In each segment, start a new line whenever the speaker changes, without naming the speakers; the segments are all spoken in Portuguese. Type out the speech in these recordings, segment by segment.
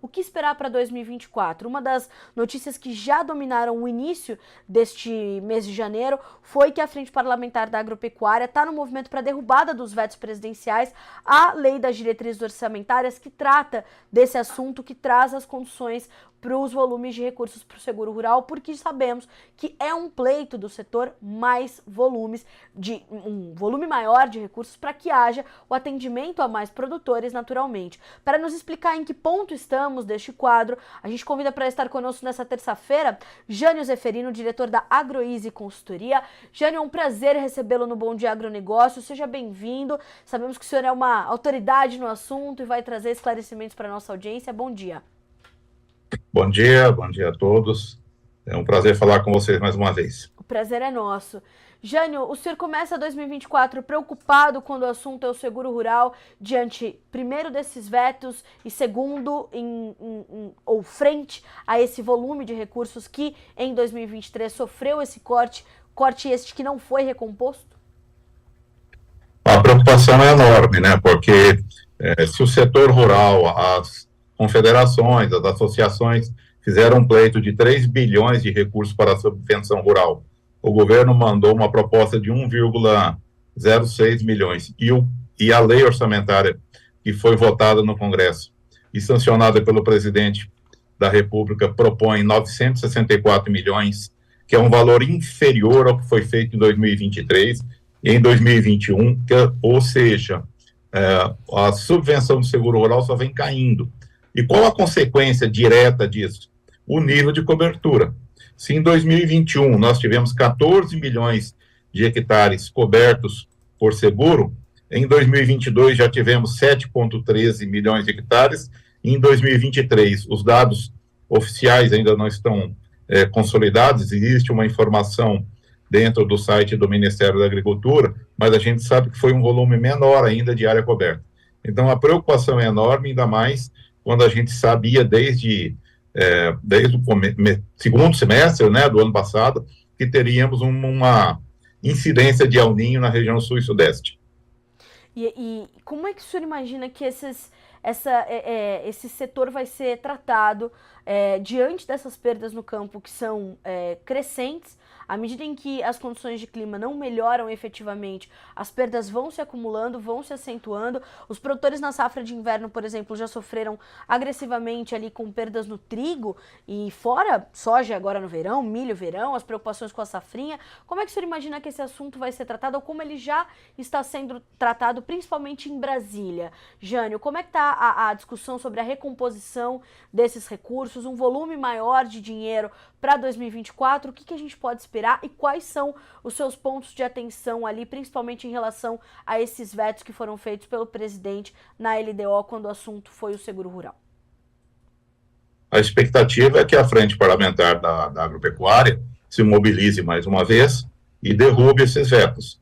o que esperar para 2024? Uma das notícias que já dominaram o início deste mês de janeiro foi que a Frente Parlamentar da Agropecuária está no movimento para a derrubada dos vetos presidenciais à Lei das Diretrizes Orçamentárias, que trata desse assunto, que traz as condições para os volumes de recursos para o seguro rural, porque sabemos que é um pleito do setor mais volumes, de um volume maior de recursos para que haja o atendimento a mais produtores naturalmente. Para nos explicar em que ponto estamos deste quadro, a gente convida para estar conosco nessa terça-feira Jânio Zeferino, diretor da Agroeasy Consultoria. Jânio, é um prazer recebê-lo no Bom Dia Agronegócio, seja bem-vindo. Sabemos que o senhor é uma autoridade no assunto e vai trazer esclarecimentos para a nossa audiência. Bom dia.
Bom dia a todos. É um prazer falar com vocês mais uma vez.
O prazer é nosso. Jânio, o senhor começa 2024 preocupado quando o assunto é o seguro rural, diante, primeiro, desses vetos e, segundo, ou frente a esse volume de recursos que, em 2023, sofreu esse corte este que não foi recomposto?
A preocupação é enorme, né? Porque se o setor rural, as confederações, as associações fizeram um pleito de 3 bilhões de recursos para a subvenção rural. O governo mandou uma proposta de 1,06 milhões. E a lei orçamentária que foi votada no Congresso e sancionada pelo presidente da República propõe 964 milhões, que é um valor inferior ao que foi feito em 2023 e em 2021, ou seja, a subvenção do seguro rural só vem caindo. E qual a consequência direta disso? O nível de cobertura. Se em 2021 nós tivemos 14 milhões de hectares cobertos por seguro, em 2022 já tivemos 7,13 milhões de hectares, e em 2023 os dados oficiais ainda não estão consolidados, existe uma informação dentro do site do Ministério da Agricultura, mas a gente sabe que foi um volume menor ainda de área coberta. Então a preocupação é enorme, ainda mais quando a gente sabia desde o segundo semestre, né, do ano passado, que teríamos uma incidência de El Niño na região sul e sudeste.
E como é que o senhor imagina que esse setor vai ser tratado diante dessas perdas no campo que são crescentes? À medida em que as condições de clima não melhoram efetivamente, as perdas vão se acumulando, vão se acentuando. Os produtores na safra de inverno, por exemplo, já sofreram agressivamente ali com perdas no trigo, e fora soja agora no verão, milho verão, as preocupações com a safrinha. Como é que o senhor imagina que esse assunto vai ser tratado, ou como ele já está sendo tratado, principalmente em Brasília? Jânio, como é que está a discussão sobre a recomposição desses recursos, um volume maior de dinheiro para 2024, o que a gente pode esperar e quais são os seus pontos de atenção ali, principalmente em relação a esses vetos que foram feitos pelo presidente na LDO quando o assunto foi o seguro rural?
A expectativa é que a Frente Parlamentar da Agropecuária se mobilize mais uma vez e derrube esses vetos.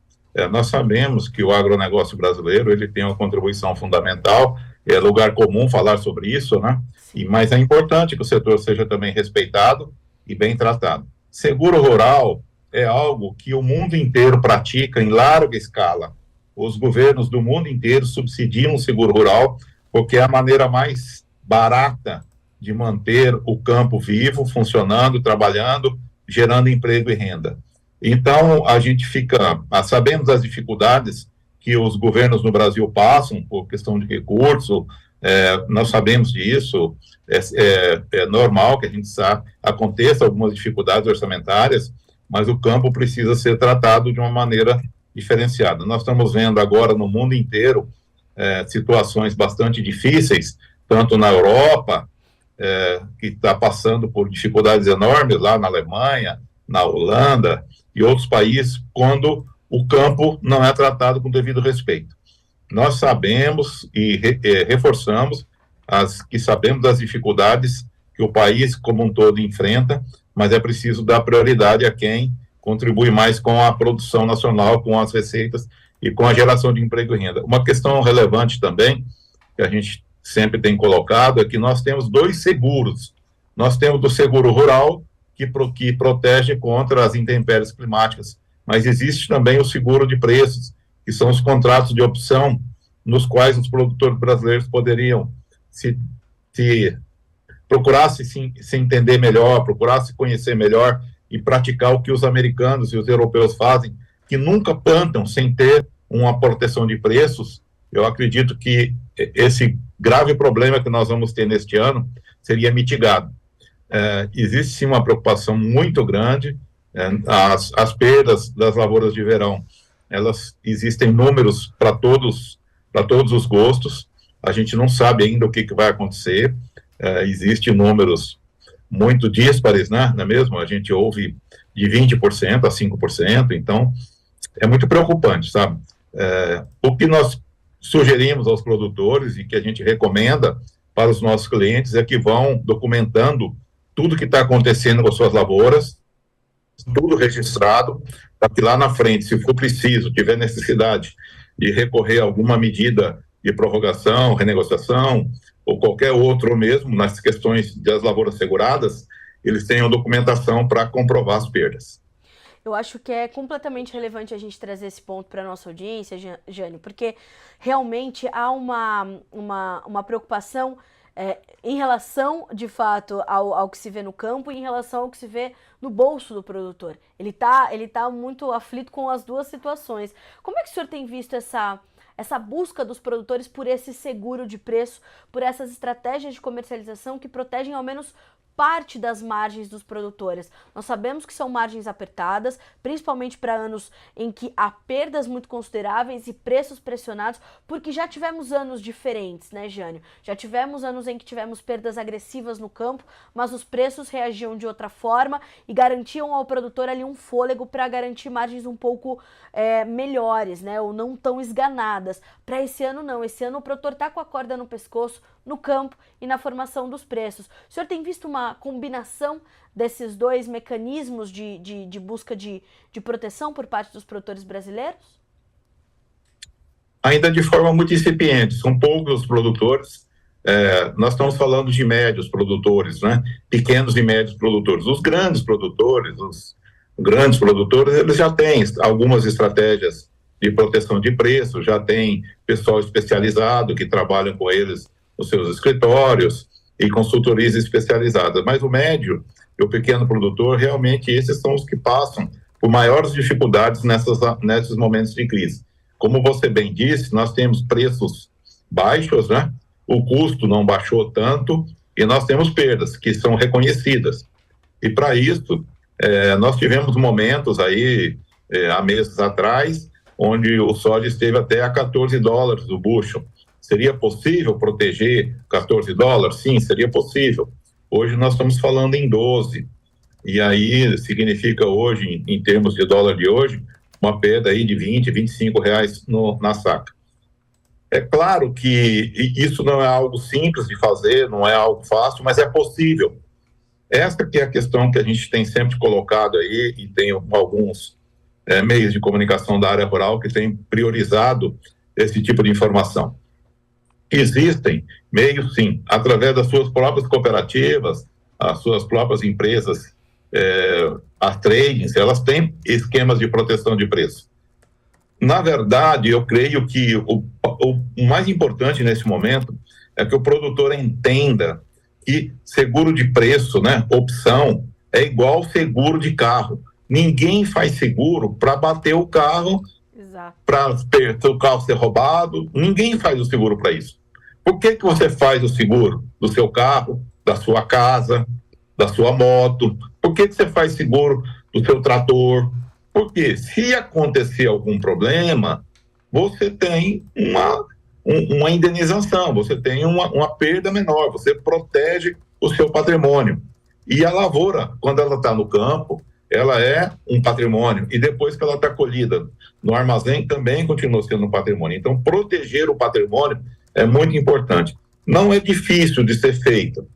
Nós sabemos que o agronegócio brasileiro ele tem uma contribuição fundamental, é lugar comum falar sobre isso, né? Mas é importante que o setor seja também respeitado e bem tratado. Seguro rural é algo que o mundo inteiro pratica em larga escala. Os governos do mundo inteiro subsidiam o seguro rural porque é a maneira mais barata de manter o campo vivo, funcionando, trabalhando, gerando emprego e renda. Então, a gente sabemos das dificuldades que os governos no Brasil passam por questão de recurso, nós sabemos disso, é normal que a gente aconteça algumas dificuldades orçamentárias, mas o campo precisa ser tratado de uma maneira diferenciada. Nós estamos vendo agora no mundo inteiro situações bastante difíceis, tanto na Europa, que está passando por dificuldades enormes, lá na Alemanha, na Holanda e outros países, quando o campo não é tratado com devido respeito. Nós sabemos e reforçamos que sabemos das dificuldades que o país como um todo enfrenta, mas é preciso dar prioridade a quem contribui mais com a produção nacional, com as receitas e com a geração de emprego e renda. Uma questão relevante também, que a gente sempre tem colocado, é que nós temos 2 seguros. Nós temos o seguro rural, que protege contra as intempéries climáticas, mas existe também o seguro de preços, que são os contratos de opção, nos quais os produtores brasileiros poderiam se procurar se entender melhor, procurar se conhecer melhor e praticar o que os americanos e os europeus fazem, que nunca plantam sem ter uma proteção de preços. Eu acredito que esse grave problema que nós vamos ter neste ano seria mitigado. Existe sim uma preocupação muito grande, as perdas das lavouras de verão, elas existem números para todos os gostos, a gente não sabe ainda o que vai acontecer, existem números muito díspares, né, não é mesmo? A gente ouve de 20% a 5%, então é muito preocupante, sabe? O que nós sugerimos aos produtores e que a gente recomenda para os nossos clientes é que vão documentando tudo que está acontecendo com as suas lavouras, tudo registrado, para que lá na frente, se for preciso, tiver necessidade de recorrer a alguma medida de prorrogação, renegociação, ou qualquer outro mesmo, nas questões das lavouras seguradas, eles tenham documentação para comprovar as perdas.
Eu acho que é completamente relevante a gente trazer esse ponto para a nossa audiência, Jânio, porque realmente há uma preocupação em relação, de fato, ao que se vê no campo e em relação ao que se vê no bolso do produtor. Ele tá muito aflito com as duas situações. Como é que o senhor tem visto essa busca dos produtores por esse seguro de preço, por essas estratégias de comercialização que protegem ao menos parte das margens dos produtores? Nós sabemos que são margens apertadas, principalmente para anos em que há perdas muito consideráveis e preços pressionados, porque já tivemos anos diferentes, né, Jânio? Já tivemos anos em que tivemos perdas agressivas no campo, mas os preços reagiam de outra forma e garantiam ao produtor ali um fôlego para garantir margens um pouco melhores, né, ou não tão esganadas. Para esse ano não, esse ano o produtor está com a corda no pescoço, no campo e na formação dos preços. O senhor tem visto uma combinação desses dois mecanismos de busca de proteção por parte dos produtores brasileiros?
Ainda de forma muito incipiente, são poucos os produtores, nós estamos falando de médios produtores, né? Pequenos e médios produtores. Os grandes produtores, eles já têm algumas estratégias de proteção de preço, já tem pessoal especializado que trabalha com eles nos seus escritórios e consultorias especializadas, mas o médio e o pequeno produtor, realmente esses são os que passam por maiores dificuldades nesses momentos de crise. Como você bem disse, nós temos preços baixos, né? O custo não baixou tanto e nós temos perdas que são reconhecidas. E para isso, nós tivemos momentos aí, há meses atrás, onde o soja esteve até a $14 o bushel. Seria possível proteger $14? Sim, seria possível. Hoje nós estamos falando em 12. E aí significa hoje, em termos de dólar de hoje, uma perda aí de 20, 25 reais na saca. É claro que isso não é algo simples de fazer, não é algo fácil, mas é possível. Essa que é a questão que a gente tem sempre colocado aí, e tem alguns meios de comunicação da área rural que têm priorizado esse tipo de informação. Existem meios, sim, através das suas próprias cooperativas, as suas próprias empresas, as tradings, elas têm esquemas de proteção de preço. Na verdade, eu creio que o mais importante nesse momento é que o produtor entenda que seguro de preço, né, opção, é igual seguro de carro. Ninguém faz seguro para bater o carro, para o carro ser roubado. Ninguém faz o seguro para isso. Por que você faz o seguro do seu carro, da sua casa, da sua moto? Por que você faz seguro do seu trator? Porque se acontecer algum problema, você tem uma indenização, você tem uma perda menor, você protege o seu patrimônio. E a lavoura, quando ela está no campo, ela é um patrimônio. E depois que ela está colhida no armazém, também continua sendo um patrimônio. Então, proteger o patrimônio é muito importante. Não é difícil de ser feito,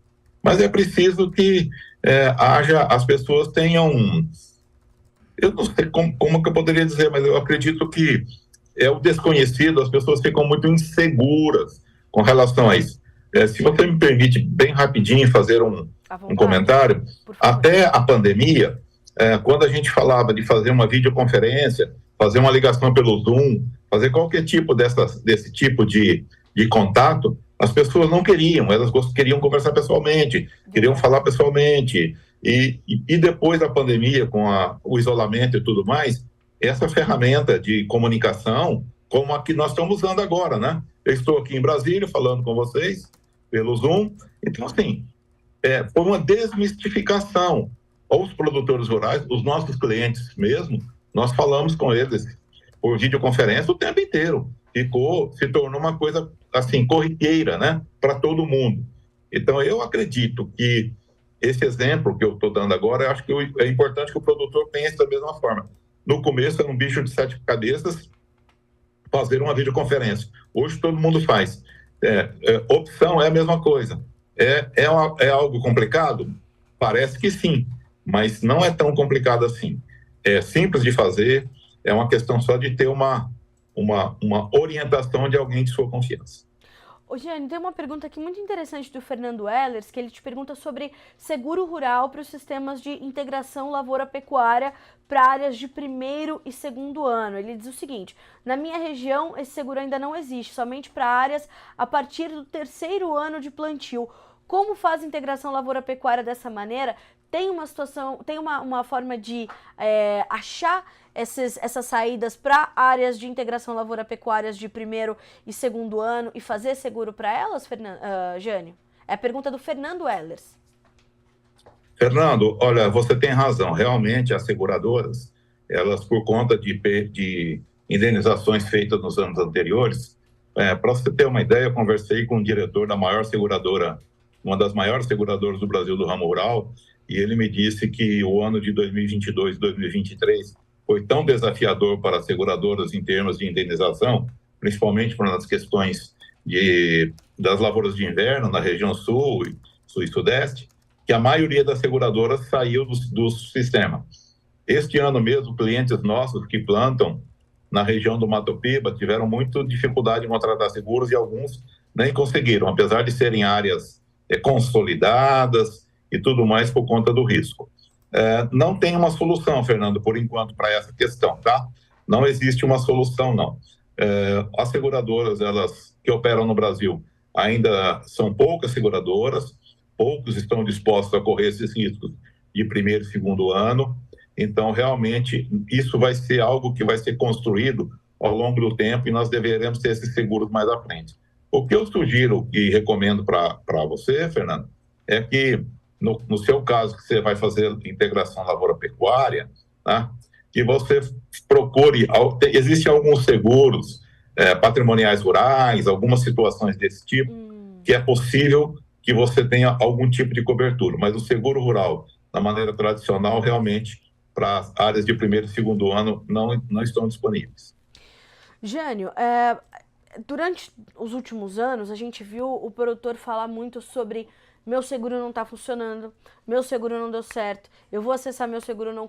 mas é preciso que as pessoas tenham... Eu não sei como que eu poderia dizer, mas eu acredito que é o desconhecido, as pessoas ficam muito inseguras com relação a isso. Se você me permite, bem rapidinho, fazer um comentário, até a pandemia, quando a gente falava de fazer uma videoconferência, fazer uma ligação pelo Zoom, fazer qualquer tipo desse tipo de contato, as pessoas não queriam, elas queriam conversar pessoalmente, queriam falar pessoalmente. E depois da pandemia, com o isolamento e tudo mais, essa ferramenta de comunicação, como a que nós estamos usando agora, né? Eu estou aqui em Brasília falando com vocês pelo Zoom. Então, assim, foi uma desmistificação aos produtores rurais, os nossos clientes mesmo, nós falamos com eles por videoconferência o tempo inteiro. Se tornou uma coisa, assim, corriqueira, né? Para todo mundo. Então, eu acredito que esse exemplo que eu estou dando agora, eu acho que é importante que o produtor pense da mesma forma. No começo, era um bicho de 7 cabeças fazer uma videoconferência. Hoje, todo mundo faz. Opção é a mesma coisa. É algo complicado? Parece que sim, mas não é tão complicado assim. É simples de fazer, é uma questão só de ter uma orientação de alguém de sua confiança.
Ô, Giane, tem uma pergunta aqui muito interessante do Fernando Ehlers, que ele te pergunta sobre seguro rural para os sistemas de integração lavoura-pecuária para áreas de primeiro e segundo ano. Ele diz o seguinte: na minha região, esse seguro ainda não existe, somente para áreas a partir do terceiro ano de plantio. Como faz a integração lavoura-pecuária dessa maneira? Tem uma situação, tem uma forma de achar essas saídas para áreas de integração lavoura-pecuárias de primeiro e segundo ano e fazer seguro para elas, Jânio? É a pergunta do Fernando Ehlers.
Fernando, olha, você tem razão. Realmente, as seguradoras, elas, por conta de indenizações feitas nos anos anteriores, para você ter uma ideia, eu conversei com o diretor da maior seguradora, uma das maiores seguradoras do Brasil do ramo rural, e ele me disse que o ano de 2022 e 2023 foi tão desafiador para as seguradoras em termos de indenização, principalmente para as questões das lavouras de inverno na região sul e sudeste, que a maioria das seguradoras saiu do sistema. Este ano mesmo, clientes nossos que plantam na região do Mato Piba tiveram muita dificuldade em contratar seguros e alguns nem conseguiram, apesar de serem áreas consolidadas e tudo mais por conta do risco. Não tem uma solução, Fernando, por enquanto, para essa questão, tá? Não existe uma solução, não. As seguradoras, elas que operam no Brasil, ainda são poucas seguradoras, poucos estão dispostos a correr esses riscos de primeiro e segundo ano. Então, realmente, isso vai ser algo que vai ser construído ao longo do tempo e nós deveremos ter esses seguros mais à frente. O que eu sugiro e recomendo para você, Fernando, é que, no seu caso, que você vai fazer integração lavoura-pecuária, tá? Que você procure... Existem alguns seguros patrimoniais rurais, algumas situações desse tipo, que é possível que você tenha algum tipo de cobertura, mas o seguro rural, da maneira tradicional, realmente, para as áreas de primeiro e segundo ano, não estão disponíveis.
Jânio, durante os últimos anos, a gente viu o produtor falar muito sobre meu seguro não está funcionando, meu seguro não deu certo, eu vou acessar meu seguro, não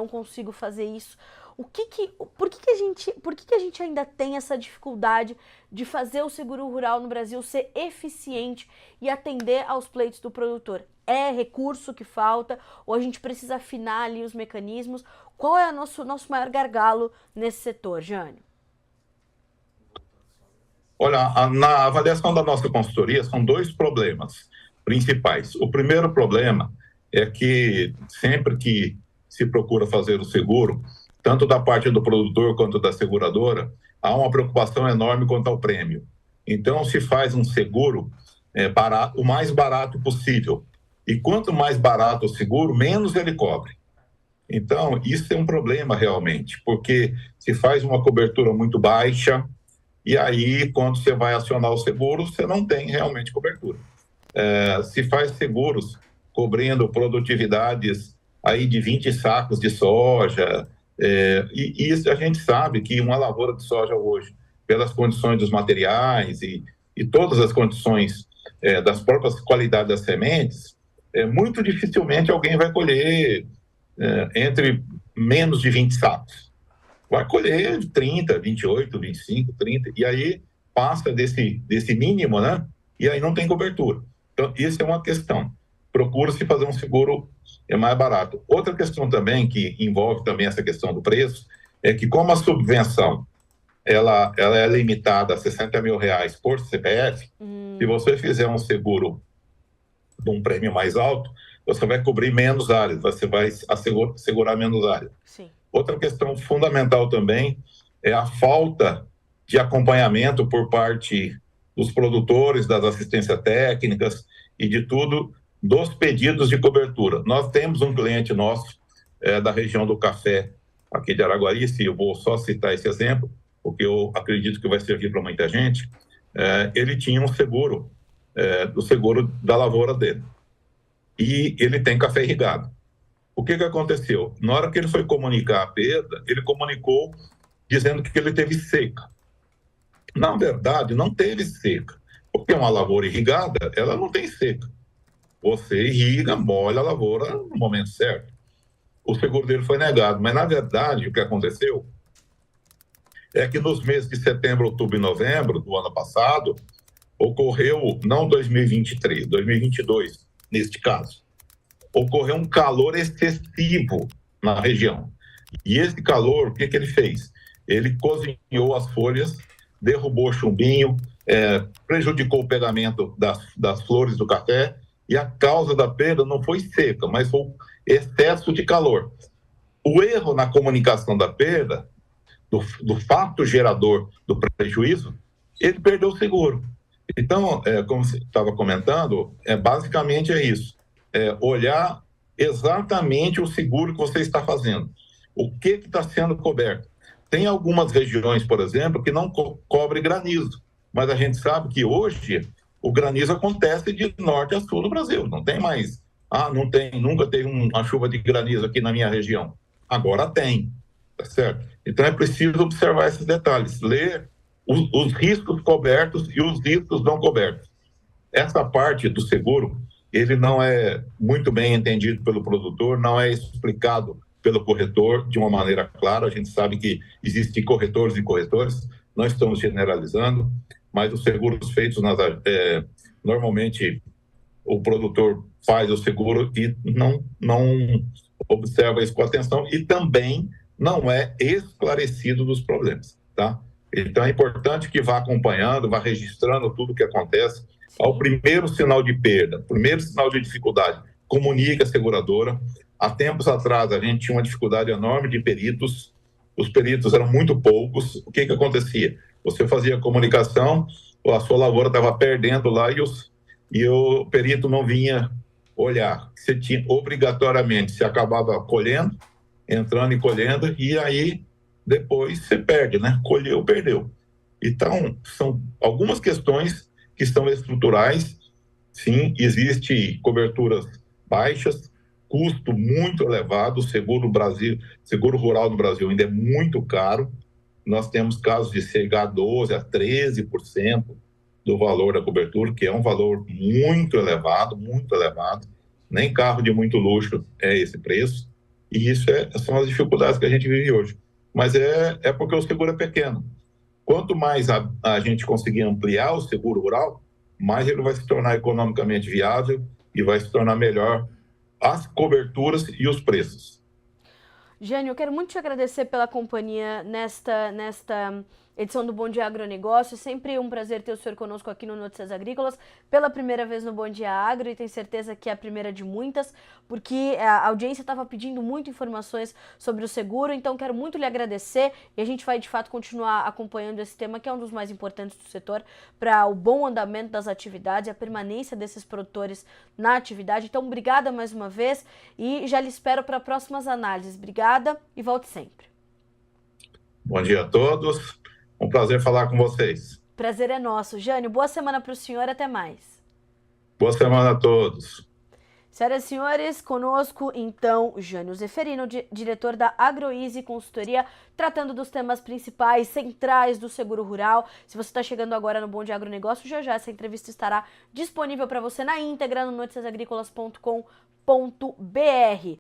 consigo fazer isso. Por que a gente ainda tem essa dificuldade de fazer o seguro rural no Brasil ser eficiente e atender aos pleitos do produtor? É recurso que falta ou a gente precisa afinar ali os mecanismos? Qual é o nosso maior gargalo nesse setor, Jânio?
Olha, na avaliação da nossa consultoria são 2 problemas principais. O primeiro problema é que sempre que se procura fazer o seguro, tanto da parte do produtor quanto da seguradora, há uma preocupação enorme quanto ao prêmio. Então, se faz um seguro o mais barato possível. E quanto mais barato o seguro, menos ele cobre. Então, isso é um problema realmente, porque se faz uma cobertura muito baixa, e aí, quando você vai acionar o seguro, você não tem realmente cobertura. Se faz seguros cobrindo produtividades aí de 20 sacos de soja, e isso a gente sabe que uma lavoura de soja hoje, pelas condições dos materiais e todas as condições das próprias qualidades das sementes, muito dificilmente alguém vai colher entre menos de 20 sacos. Vai colher 30, 28, 25, 30, e aí passa desse mínimo, né? E aí não tem cobertura. Então, isso é uma questão. Procura-se fazer um seguro mais barato. Outra questão também, que envolve também essa questão do preço, é que como a subvenção ela é limitada a R$60 mil por CPF, Se você fizer um seguro de um prêmio mais alto, você vai cobrir menos áreas, você vai segurar menos áreas.
Sim.
Outra questão fundamental também é a falta de acompanhamento por parte dos produtores, das assistências técnicas e de tudo, dos pedidos de cobertura. Nós temos um cliente nosso da região do café, aqui de Araguari, e eu vou só citar esse exemplo, porque eu acredito que vai servir para muita gente. Ele tinha um seguro, do seguro da lavoura dele, e ele tem café irrigado. O que aconteceu? Na hora que ele foi comunicar a perda, ele comunicou dizendo que ele teve seca. Na verdade, não teve seca, porque uma lavoura irrigada, ela não tem seca. Você irriga, molha a lavoura no momento certo. O seguro dele foi negado, mas na verdade o que aconteceu é que nos meses de setembro, outubro e novembro do ano passado, ocorreu, não 2023, 2022, neste caso, ocorreu um calor excessivo na região. E esse calor, o que ele fez? Ele cozinhou as folhas, derrubou chumbinho, prejudicou o pegamento das flores do café, e a causa da perda não foi seca, mas foi excesso de calor. O erro na comunicação da perda, do fato gerador do prejuízo, ele perdeu o seguro. Então, como você estava comentando, basicamente é isso. Olhar exatamente o seguro que você está fazendo. O que está sendo coberto? Tem algumas regiões, por exemplo, que não cobre granizo, mas a gente sabe que hoje o granizo acontece de norte a sul do Brasil. Não tem mais, nunca teve uma chuva de granizo aqui na minha região. Agora tem, tá certo? Então é preciso observar esses detalhes, ler os riscos cobertos e os riscos não cobertos. Essa parte do seguro, ele não é muito bem entendido pelo produtor, não é explicado pelo corretor de uma maneira clara. A gente sabe que existem corretores e corretores, não estamos generalizando, mas os seguros feitos, normalmente o produtor faz o seguro e não observa isso com atenção e também não é esclarecido dos problemas, tá? Então é importante que vá acompanhando, vá registrando tudo o que acontece. Ao primeiro sinal de perda, primeiro sinal de dificuldade, comunique a seguradora. Há tempos atrás, a gente tinha uma dificuldade enorme de peritos, os peritos eram muito poucos. O que acontecia? Você fazia a comunicação, a sua lavoura estava perdendo lá e o perito não vinha olhar. Você tinha, obrigatoriamente, você acabava colhendo, entrando e colhendo, e aí depois você perde, né? Colheu, perdeu. Então, são algumas questões que são estruturais. Sim, existe coberturas baixas, custo muito elevado, o seguro rural no Brasil ainda é muito caro. Nós temos casos de chegar a 12% a 13% do valor da cobertura, que é um valor muito elevado, muito elevado. Nem carro de muito luxo é esse preço. E isso são as dificuldades que a gente vive hoje. Mas é porque o seguro é pequeno. Quanto mais a gente conseguir ampliar o seguro rural, mais ele vai se tornar economicamente viável e vai se tornar melhor as coberturas e os preços.
Jânio, eu quero muito te agradecer pela companhia nesta edição do Bom Dia Agronegócio. Sempre um prazer ter o senhor conosco aqui no Notícias Agrícolas, pela primeira vez no Bom Dia Agro, e tenho certeza que é a primeira de muitas, porque a audiência estava pedindo muito informações sobre o seguro, então quero muito lhe agradecer e a gente vai de fato continuar acompanhando esse tema, que é um dos mais importantes do setor, para o bom andamento das atividades e a permanência desses produtores na atividade. Então, obrigada mais uma vez e já lhe espero para próximas análises. Obrigada e volte sempre.
Bom dia a todos. Um prazer falar com vocês.
Prazer é nosso. Jânio, boa semana para o senhor, até mais.
Boa semana a todos.
Senhoras e senhores, conosco então Jânio Zeferino, diretor da AgroEasy Consultoria, tratando dos temas principais, centrais do seguro rural. Se você está chegando agora no Bom Dia Agronegócio, já essa entrevista estará disponível para você na íntegra no noticiasagricolas.com.br.